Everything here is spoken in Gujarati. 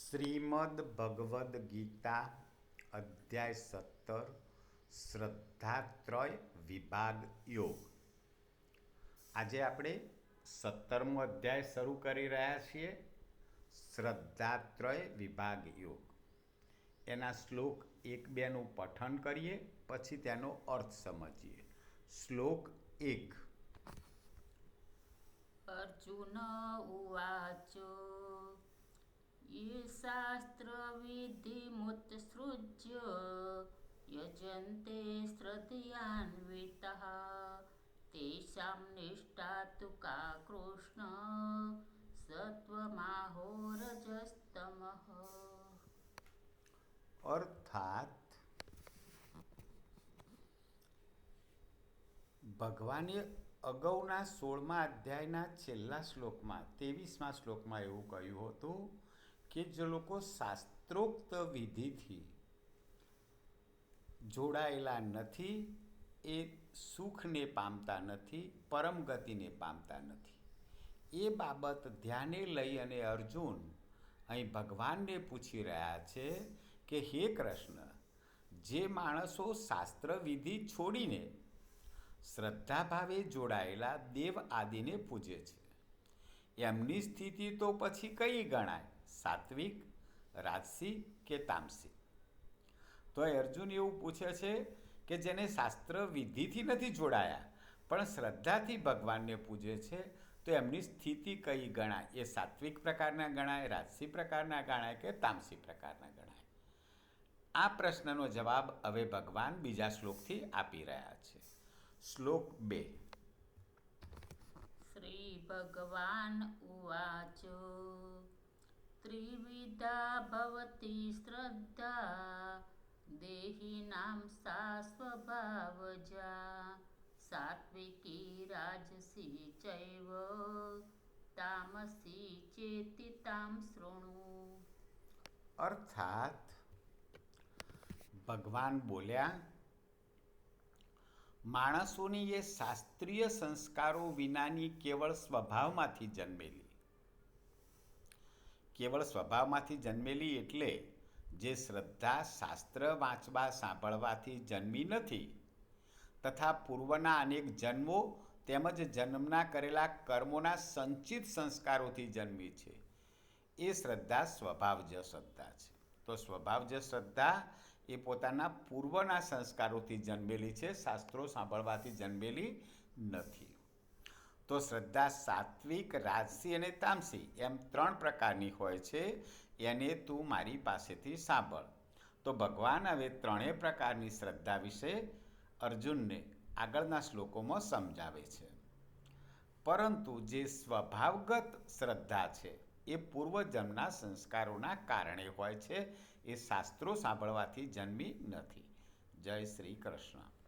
શ્રીમદ ભગવદ્ ગીતા અધ્યાય 17 શ્રદ્ધાત્રય વિભાગ યોગ. આજે આપણે 17મો અધ્યાય શરૂ કરી રહ્યા છીએ. શ્રદ્ધાત્રય વિભાગ યોગ. એના શ્લોક 1-2નું પઠન કરીએ, પછી તેનો અર્થ સમજીએ. શ્લોક 1. અર્જુન ઉવાચ ये शास्त्रविधिमुत्सृज्य यजन्ते श्रद्धयान्वितः तेषां निष्ठा तु का कृष्ण सत्वमाहो रजस्तमः. અર્થાત ભગવાને અગાઉના 16મા અધ્યાયના છેલ્લા શ્લોકમાં 23મા શ્લોકમાં એવું કહ્યું હતું કે જે લોકો શાસ્ત્રોક્ત વિધિથી જોડાયેલા નથી એ સુખને પામતા નથી, પરમ ગતિને પામતા નથી. એ બાબત ધ્યાને લઈ અને અર્જુન અહીં ભગવાનને પૂછી રહ્યા છે કે હે કૃષ્ણ, જે માણસો શાસ્ત્ર વિધિ છોડીને શ્રદ્ધાભાવે જોડાયેલા દેવ આદિને પૂજે છે, એમની સ્થિતિ તો પછી કઈ ગણાય? સાત્વિક, રાજસી કે તામસી? તો અર્જુન એવું પૂછે છે કે જેને શાસ્ત્ર વિધિથી નથી જોડાયા પણ શ્રદ્ધાથી ભગવાનને પૂજે છે, તો એમની સ્થિતિ કઈ ગણાય? એ સાત્વિક પ્રકારના ગણાય, રાજસી પ્રકારના ગણાય કે તામસી પ્રકારના ગણાય? આ પ્રશ્નનો જવાબ હવે ભગવાન બીજા શ્લોકથી આપી રહ્યા છે. શ્લોક 2. શ્રી ભગવાન ઉવાચ ત્રિવિધા ભવતી શ્રદ્ધા દેહિનાં સા સ્વભાવજા સાત્વિકી રાજસી ચૈવ તામસી ચેતિ તામ શૃણુ. અર્થાત ભગવાન બોલ્યા, માણસોની એ શાસ્ત્રીય સંસ્કારો વિનાની કેવળ સ્વભાવમાંથી જન્મેલી એટલે જે શ્રદ્ધા શાસ્ત્ર વાંચવા સાંભળવાથી જન્મી નથી તથા પૂર્વના અનેક જન્મો તેમજ જન્મના કરેલા કર્મોના સંચિત સંસ્કારોથી જન્મી છે, એ શ્રદ્ધા સ્વભાવજ શ્રદ્ધા છે. તો સ્વભાવજ શ્રદ્ધા એ પોતાના પૂર્વના સંસ્કારોથી જન્મેલી છે, શાસ્ત્રો સાંભળવાથી જન્મેલી નથી. તો શ્રદ્ધા સાત્વિક, રાજસી અને તામસી એમ 3 પ્રકારની હોય છે. એને તું મારી પાસેથી સાંભળ. તો ભગવાન હવે 3 પ્રકારની શ્રદ્ધા વિશે અર્જુનને આગળના શ્લોકોમાં સમજાવે છે. પરંતુ જે સ્વભાવગત શ્રદ્ધા છે એ પૂર્વજન્મના સંસ્કારોના કારણે હોય છે, એ શાસ્ત્રો સાંભળવાથી જન્મી નથી. જય શ્રી કૃષ્ણ.